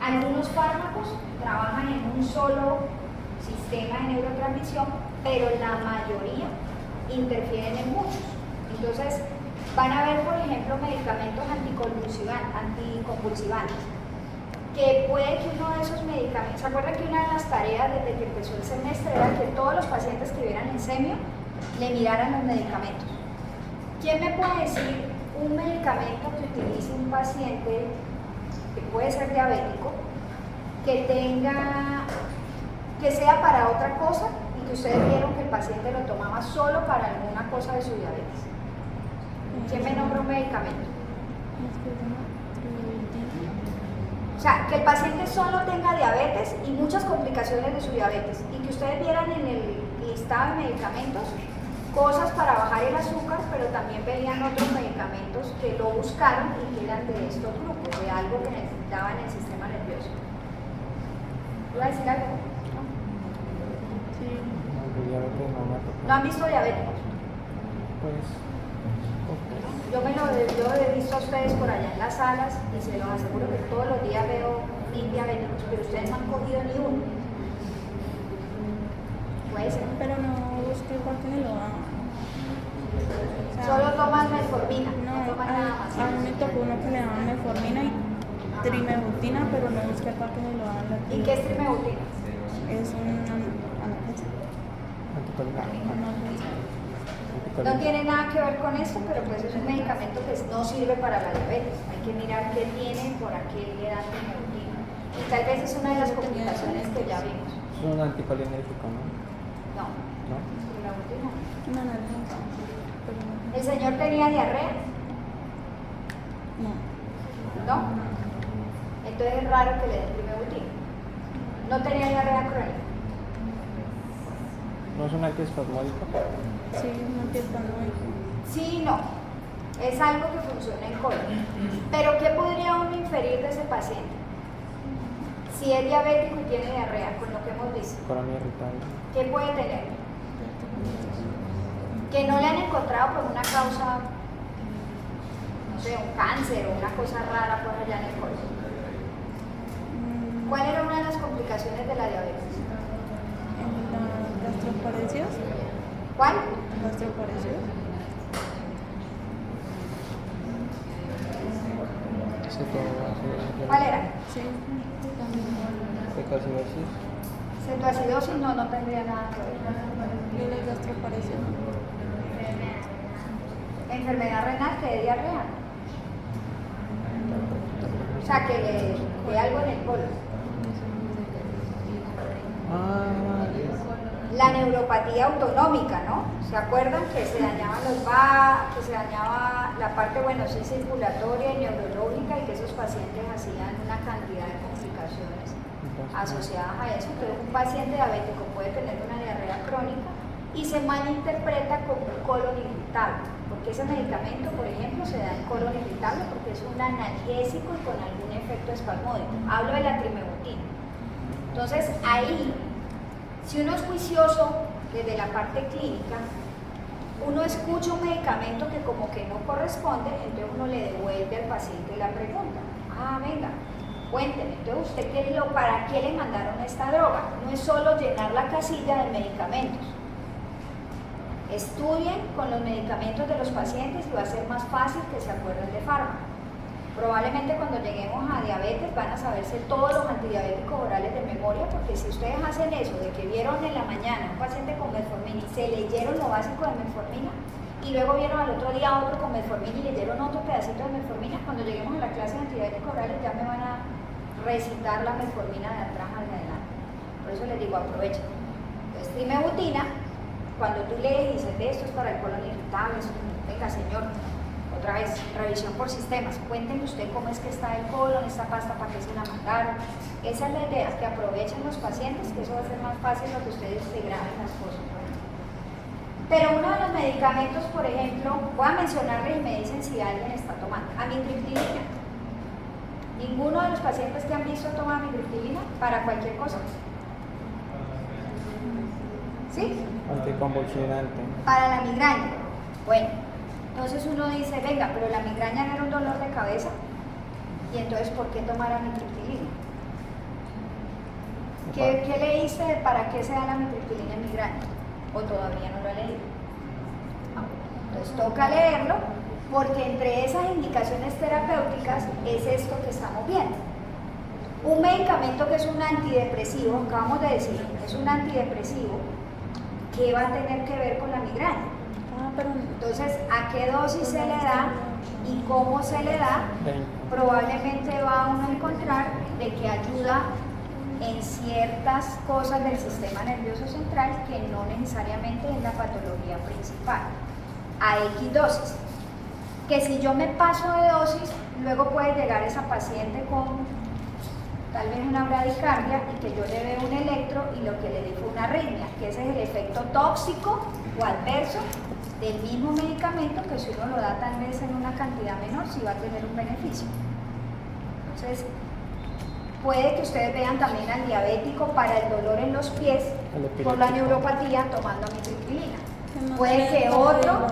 Algunos fármacos trabajan en un solo sistema de neurotransmisión, pero la mayoría interfieren en muchos. Entonces, van a haber, por ejemplo, medicamentos anticonvulsivantes, que puede que uno de esos medicamentos, ¿se acuerdan que una de las tareas desde que empezó el semestre era que todos los pacientes que vieran en semio le miraran los medicamentos? ¿Quién me puede decir un medicamento que utilice un paciente que puede ser diabético, que sea para otra cosa y que ustedes vieron que el paciente lo tomaba solo para alguna cosa de su diabetes? ¿Quién me nombra un medicamento? O sea, que el paciente solo tenga diabetes y muchas complicaciones de su diabetes y que ustedes vieran en el listado de medicamentos cosas para bajar el azúcar, pero también veían otros medicamentos que lo buscaron y que eran de estos grupos, de algo que necesitaban el sistema nervioso. ¿Iba a decir algo? Sí. ¿No han visto diabéticos? Pues, Yo he visto a ustedes por allá en las salas y se los aseguro que todos los días veo 1000 diabéticos, pero ustedes no han cogido ni uno. Puede ser. pero no busqué por qué me lo dan. O sea, Solo toman metformina, no toman nada más. a mí me tocó uno que le daban metformina y trimebutina, pero no busqué para que me lo dan la ¿Y qué es trimebutina? Es un analgésico. No tiene nada que ver con esto, pero pues es un medicamento que no sirve para la diabetes. Hay que mirar qué tiene, por qué le dan trimebutina. Y tal vez es una de las complicaciones que ya vimos. Es un anticolinérgico, ¿no? No, ¿No? trimebutina. Un analgésico. Pero ¿El señor tenía diarrea? no. ¿No? Entonces es raro que le den trimebutina. ¿No tenía diarrea crónica? ¿No es un antiespasmódico? Sí, un antiespasmódico. Sí, no. Es algo que funciona en colon. Pero ¿qué podría uno inferir de ese paciente? Si es diabético y tiene diarrea, con lo que hemos visto, Colonia irritable. ¿qué puede tener? Que no le han encontrado por una causa, no sé, un cáncer o una cosa rara por allá en el colon. ¿Cuál era una de las complicaciones de la diabetes? Las gastroparesias. ¿Cuál? Gastroparesias. ¿Cuál era? Sí, también. Cetoacidosis. Cetoacidosis, no tendría nada que ver. Y las gastroparesias. Enfermedad renal que de diarrea. O sea, que le dé algo en el colon. La neuropatía autonómica, ¿no? ¿Se acuerdan que se dañaban que se dañaba la parte, bueno, sí, circulatoria y neurológica y que esos pacientes hacían una cantidad de complicaciones asociadas a eso? Entonces, un paciente diabético puede tener una diarrea crónica y se malinterpreta como un colon irritable, porque ese medicamento, por ejemplo, se da en colon irritable porque es un analgésico y con algún efecto espasmódico. Hablo de la trimebutina. Entonces, ahí, si uno es juicioso desde la parte clínica, uno escucha un medicamento que como que no corresponde, entonces uno le devuelve al paciente la pregunta. Ah, venga, cuénteme, entonces usted ¿para qué le mandaron esta droga? No es solo llenar la casilla de medicamentos. Estudien con los medicamentos de los pacientes y va a ser más fácil que se acuerden de fármaco. Probablemente cuando lleguemos a diabetes van a saberse todos los antidiabéticos orales de memoria, porque si ustedes hacen eso, de que vieron en la mañana un paciente con metformina y se leyeron lo básico de metformina, y luego vieron al otro día otro con metformina y leyeron otro pedacito de metformina, cuando lleguemos a la clase de antidiabéticos orales ya me van a recitar la metformina de atrás hacia adelante. Por eso les digo, aprovechen. Entonces, trimebutina, cuando tú lees y dices, esto es para el colon irritable, venga señor, otra vez, revisión por sistemas. Cuéntenme usted cómo es que está el colon, esta pasta, para qué se la mandaron. Esa es la idea, que aprovechen los pacientes, que eso va a ser más fácil lo que ustedes se graben las cosas. ¿Verdad? Pero uno de los medicamentos, por ejemplo, voy a mencionarles y me dicen si alguien está tomando. Amitriptilina. Ninguno de los pacientes que han visto toma amitriptilina para cualquier cosa. ¿Sí? Anticonvulsivante. Para la migraña. Bueno. Entonces uno dice, venga, pero la migraña no era un dolor de cabeza, y entonces ¿por qué tomar amitriptilina? ¿Qué leíste de para qué se da la amitriptilina en migraña? ¿O todavía no lo he leído? Entonces toca leerlo, porque entre esas indicaciones terapéuticas es esto que estamos viendo. Un medicamento que es un antidepresivo, acabamos de decir, es un antidepresivo, ¿qué va a tener que ver con la migraña? Entonces, ¿a qué dosis se le da y cómo se le da? Probablemente va uno a encontrar de que ayuda en ciertas cosas del sistema nervioso central que no necesariamente es la patología principal, a X dosis. Que si yo me paso de dosis, luego puede llegar esa paciente con tal vez una bradicardia y que yo le veo un electro y lo que le di fue una arritmia, que ese es el efecto tóxico o adverso del mismo medicamento, que si uno lo da tal vez en una cantidad menor, sí va a tener un beneficio. Entonces, puede que ustedes vean también al diabético para el dolor en los pies por la neuropatía tomando amitriptilina. Puede que otro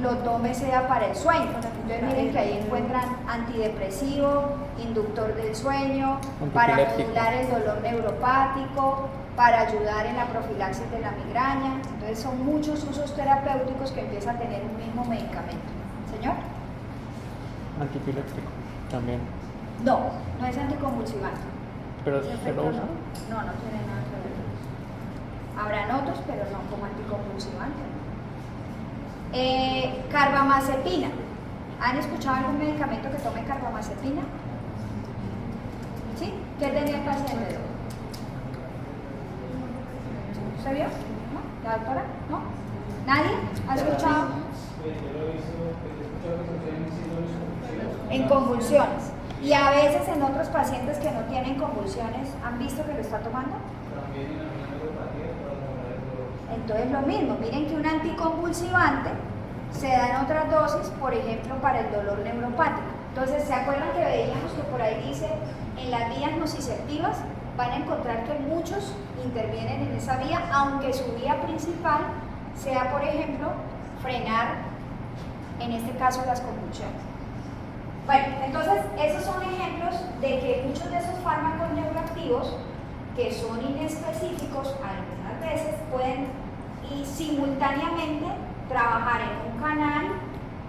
lo tome sea para el sueño. Entonces miren que ahí encuentran antidepresivo, inductor del sueño, para modular el dolor neuropático, para ayudar en la profilaxis de la migraña. Entonces son muchos usos terapéuticos que empieza a tener un mismo medicamento. ¿Señor? Antiepiléptico también. No, no es anticonvulsivante. Pero Ese se efecto lo usa. no tiene nada que ver. Habrán otros, pero no como anticonvulsivante. Carbamazepina. ¿Han escuchado algún medicamento que tome carbamazepina? ¿Sí? ¿Qué tenía el paciente? ¿Se vio? ¿No? ¿La doctora? ¿No? ¿Nadie? ¿Ha escuchado? En convulsiones. Y a veces en otros pacientes que no tienen convulsiones, ¿han visto que lo está tomando? Entonces lo mismo, miren que un anticonvulsivante se da en otras dosis, por ejemplo, para el dolor neuropático. Entonces, ¿se acuerdan que veíamos que por ahí dice, en las vías nociceptivas van a encontrar que muchos intervienen en esa vía, aunque su vía principal sea, por ejemplo, frenar, en este caso, las convulsiones? Bueno, entonces, esos son ejemplos de que muchos de esos fármacos neuroactivos, que son inespecíficos, algunas veces pueden y simultáneamente trabajar en un canal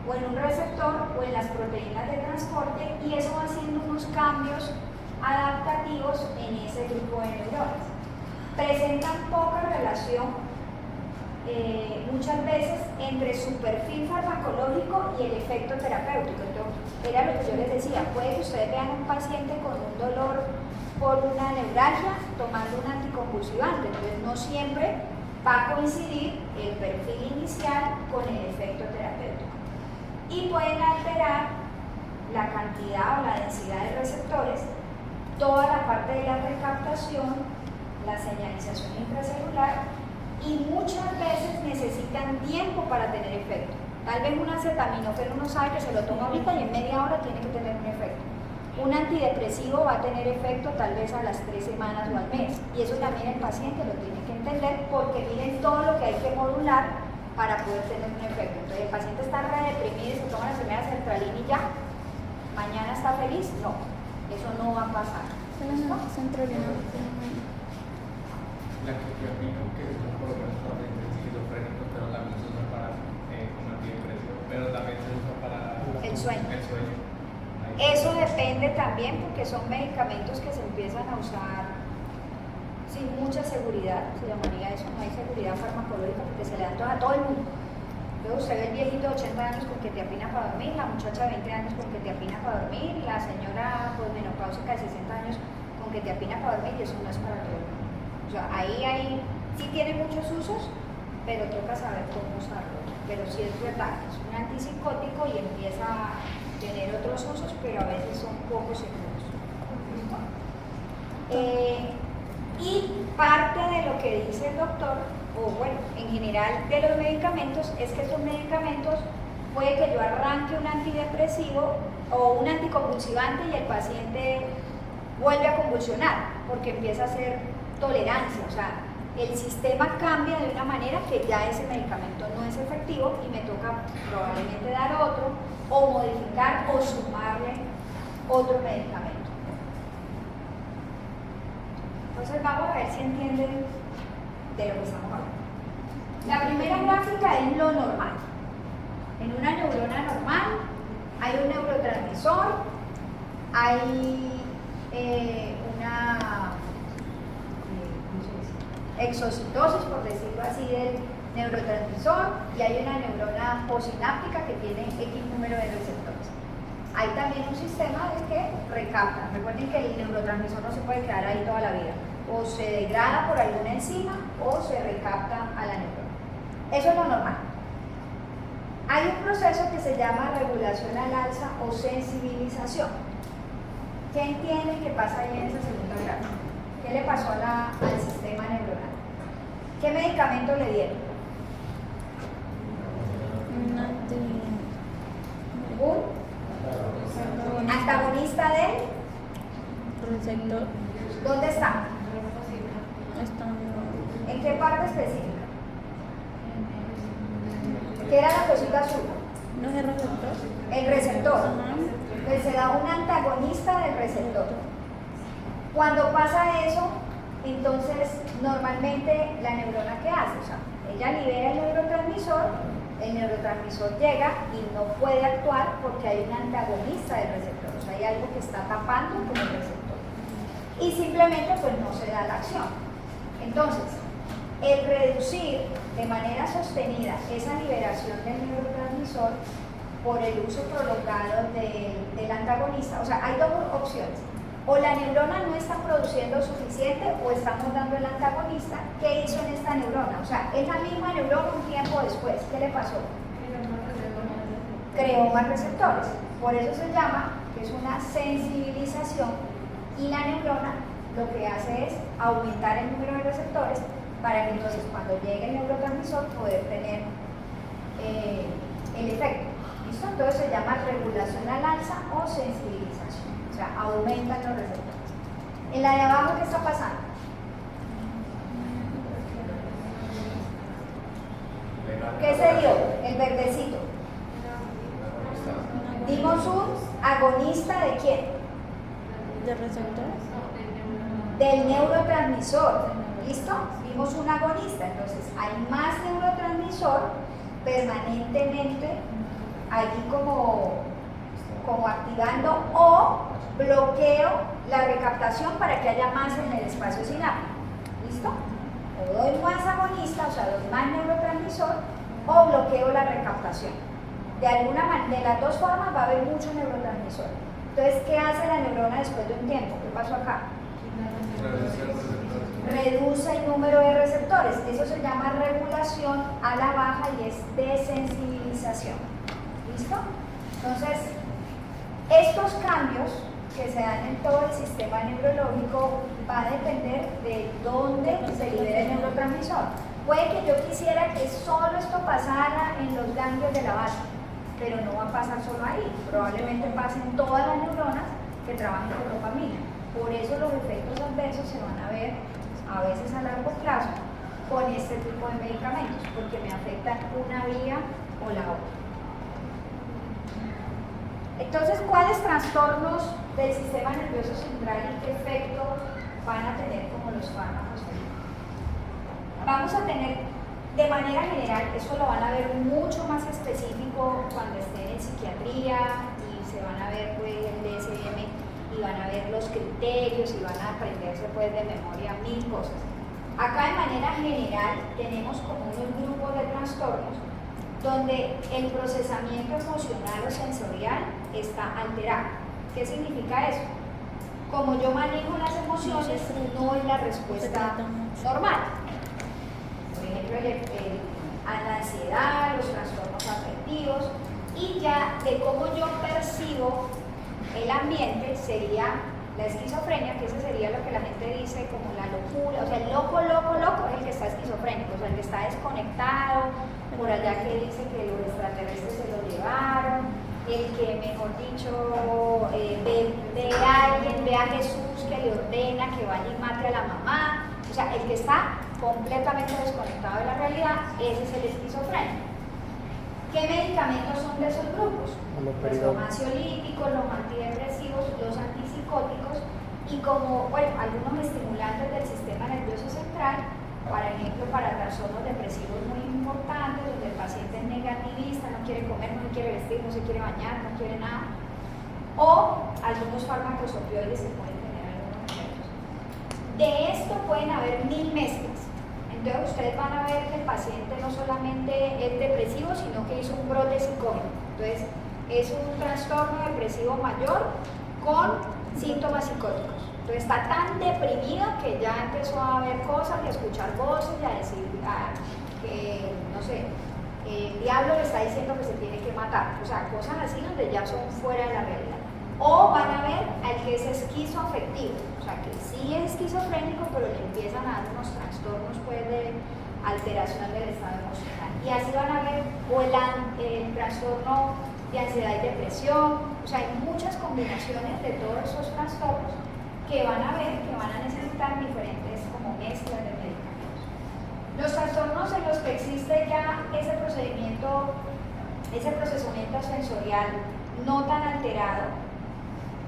o en un receptor o en las proteínas de transporte, y eso va haciendo unos cambios adaptativos en ese grupo de neuronas. Presentan poca relación muchas veces entre su perfil farmacológico y el efecto terapéutico. Entonces, era lo que yo les decía, puede que ustedes vean un paciente con un dolor por una neuralgia tomando un anticonvulsivante, entonces no siempre va a coincidir el perfil inicial con el efecto terapéutico. Y pueden alterar la cantidad o la densidad de receptores, toda la parte de la recaptación, la señalización intracelular, y muchas veces necesitan tiempo para tener efecto. Tal vez un acetaminofén uno sabe que se lo toma ahorita y en media hora tiene que tener un efecto. Un antidepresivo va a tener efecto tal vez a las 3 semanas o al mes, y eso también el paciente lo tiene que entender, porque miren todo lo que hay que modular para poder tener un efecto. Entonces el paciente está re deprimido y se toma la primera sertralina y ya, mañana está feliz. No, eso no va a pasar. La quetiapina, que es un programa para esquizofrénicos, pero también se usa para como antidepresivo, pero también se usa para el sueño. El sueño. Eso depende también, porque son medicamentos que se empiezan a usar sin mucha seguridad, se llamaría eso, no hay seguridad farmacológica, porque se le dan a todo el mundo. Luego usted ve el viejito de 80 años con quetiapina para dormir, la muchacha de 20 años con quetiapina para dormir, la señora menopáusica de 60 años con quetiapina para dormir, y eso no es para todo el mundo. O sea, ahí sí tiene muchos usos, pero toca saber cómo usarlo. Pero sí es verdad, es un antipsicótico y empieza a tener otros usos, pero a veces son poco seguros. Y parte de lo que dice el doctor, o bueno, en general de los medicamentos, es que estos medicamentos puede que yo arranque un antidepresivo o un anticonvulsivante y el paciente vuelve a convulsionar, porque empieza a hacer tolerancia, o sea, el sistema cambia de una manera que ya ese medicamento no es efectivo y me toca probablemente dar otro o modificar o sumarle otro medicamento. Entonces vamos a ver si entienden de lo que estamos hablando. La primera gráfica es lo normal. En una neurona normal hay un neurotransmisor, hay una exocitosis, por decirlo así, del neurotransmisor, y hay una neurona posináptica que tiene X número de receptores. Hay también un sistema de que recapta. Recuerden que el neurotransmisor no se puede quedar ahí toda la vida. O se degrada por alguna enzima o se recapta a la neurona. Eso es lo normal. Hay un proceso que se llama regulación al alza o sensibilización. ¿Qué entienden que pasa ahí en esa segunda gráfica? ¿Qué le pasó al sistema neuronal? ¿Qué medicamento le dieron? Un antagonista del receptor. ¿Dónde está? ¿En qué parte específica? ¿Qué era la cosita azul? ¿No es el receptor? El receptor. Ajá. Pues se da un antagonista del receptor. Cuando pasa eso, entonces normalmente la neurona, ¿qué hace? O sea, ella libera el neurotransmisor llega y no puede actuar porque hay un antagonista del receptor, o sea, hay algo que está tapando con el receptor. Y simplemente pues no se da la acción. Entonces, el reducir de manera sostenida esa liberación del neurotransmisor por el uso prolongado del antagonista, o sea, hay dos opciones. O la neurona no está produciendo suficiente o estamos dando el antagonista. ¿Qué hizo en esta neurona? O sea, es la misma neurona un tiempo después. ¿Qué le pasó? Creó más receptores. Por eso se llama que es una sensibilización, y la neurona lo que hace es aumentar el número de receptores para que entonces cuando llegue el neurotransmisor poder tener el efecto. ¿Listo? Entonces se llama regulación al alza o sensibilización. O sea, aumentan los receptores. En la de abajo, ¿qué está pasando? ¿Qué se dio? El verdecito. Dimos un agonista ¿de quién? ¿De receptor? Del neurotransmisor. ¿Listo? Dimos un agonista. Entonces, hay más neurotransmisor permanentemente allí como activando, o bloqueo la recaptación para que haya más en el espacio sináptico. ¿Listo? O doy más agonista, o sea, doy más neurotransmisor, o bloqueo la recaptación. De alguna manera, de las dos formas va a haber mucho neurotransmisor. Entonces, ¿qué hace la neurona después de un tiempo? ¿Qué pasó acá? Reduce el número de receptores. Eso se llama regulación a la baja y es desensibilización. ¿Listo? Entonces, estos cambios que se dan en todo el sistema neurológico va a depender de dónde se libera el neurotransmisor. Puede que yo quisiera que solo esto pasara en los ganglios de la base, pero no va a pasar solo ahí. Probablemente pasen todas las neuronas que trabajen con dopamina. Por eso los efectos adversos se van a ver a veces a largo plazo con este tipo de medicamentos, porque me afectan una vía o la otra. Entonces, ¿cuáles trastornos del sistema nervioso central y qué efecto van a tener como los fármacos? Vamos a tener, de manera general, eso lo van a ver mucho más específico cuando estén en psiquiatría y se van a ver pues el DSM y van a ver los criterios y van a aprenderse pues de memoria mil cosas. Acá de manera general tenemos como unos grupos de trastornos donde el procesamiento emocional o sensorial está alterado. ¿Qué significa eso? Como yo manejo las emociones, no es la respuesta normal. Por ejemplo, la ansiedad, los trastornos afectivos, y ya de cómo yo percibo el ambiente sería la esquizofrenia, que ese sería lo que la gente dice como la locura. O sea, el loco es el que está esquizofrénico, o sea, el que está desconectado, por allá que dice que los extraterrestres se lo llevaron, el que, mejor dicho, ve a alguien, ve a Jesús que le ordena que vaya y mate a la mamá. O sea, el que está completamente desconectado de la realidad, ese es el esquizofrénico. ¿Qué medicamentos son de esos grupos? Los ansiolíticos, los antidepresivos, los antipsicóticos y como, bueno, algunos estimulantes del sistema trastornos depresivos muy importantes, donde el paciente es negativista, no quiere comer, no se quiere vestir, no se quiere bañar, no quiere nada, o algunos fármacos opioides que pueden tener algunos efectos. De esto pueden haber 1000 mezclas. Entonces ustedes van a ver que el paciente no solamente es depresivo, sino que hizo un brote psicótico. Entonces es un trastorno depresivo mayor con síntomas psicóticos. Entonces está tan deprimido que ya empezó a ver cosas y a escuchar voces y a decir que, no sé, el diablo le está diciendo que se tiene que matar. O sea, cosas así donde ya son fuera de la realidad. O van a ver al que es esquizoafectivo, o sea, que sí es esquizofrénico, pero le empiezan a dar unos trastornos pues, de alteración del estado emocional. Y así van a ver o el trastorno de ansiedad y depresión. O sea, hay muchas combinaciones de todos esos trastornos que van a ver que van a necesitar diferentes como mezclas de medicamentos. Los trastornos en los que existe ya ese procesamiento sensorial no tan alterado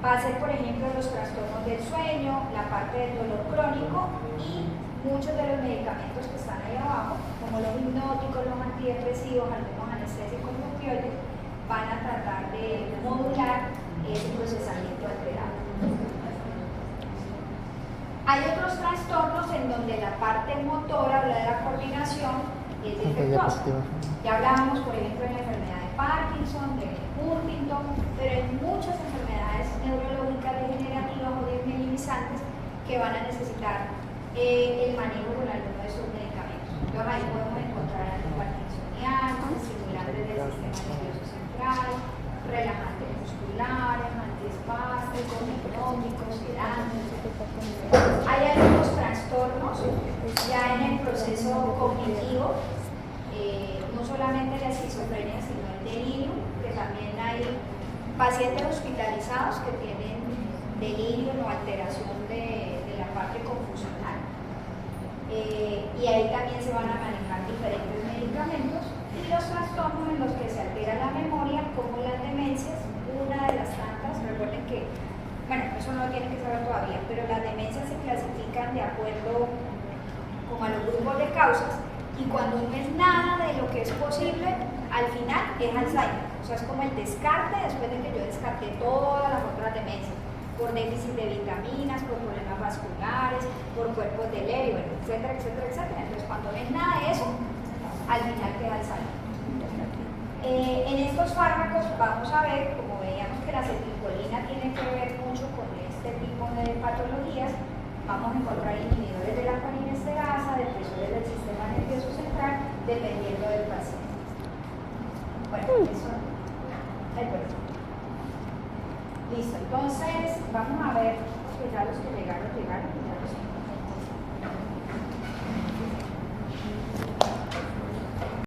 va a ser, por ejemplo, los trastornos del sueño, la parte del dolor crónico y muchos de los medicamentos que están ahí abajo, como los hipnóticos, los antidepresivos, algunos anestésicos y opioides, van a tratar de modular ese procesamiento alterado. Hay otros trastornos en donde la parte motora, la de la coordinación, es defectuosa. Ya hablábamos, por ejemplo, en la enfermedad de Parkinson, de Huntington, pero en muchas enfermedades neurológicas degenerativas o desminimizantes que van a necesitar el manejo con alguno de esos medicamentos. Entonces ahí podemos encontrar antiparkinsonianos, estimulantes del sistema nervioso central, relajantes musculares, antiespásticos, hipnóticos, sedantes. Hay algunos trastornos ya en el proceso cognitivo, no solamente la esquizofrenia, sino el delirio, que también hay pacientes hospitalizados que tienen delirio o alteración de la parte confusional. Y ahí también se van a manejar diferentes medicamentos y los trastornos en los que se altera la memoria, como las demencias, una de las tantas. Recuerden que, bueno, eso no lo tienen que saber todavía, pero las demencias se clasifican de acuerdo como a los grupos de causas, y cuando no es nada de lo que es posible, al final es Alzheimer. O sea, es como el descarte después de que yo descarté todas las otras demencias, por déficit de vitaminas, por problemas vasculares, por cuerpos de Lewy, etcétera, etcétera, etcétera. Entonces, cuando no es nada de eso, al final queda Alzheimer. En estos fármacos vamos a ver, como veíamos que la acetilcolina tiene que ver mucho con este tipo de patologías, vamos a encontrar inhibidores de la colinesterasa, depresores del sistema nervioso central, dependiendo del paciente. Bueno, eso es bueno. Listo, entonces vamos a ver que ya los que llegaron.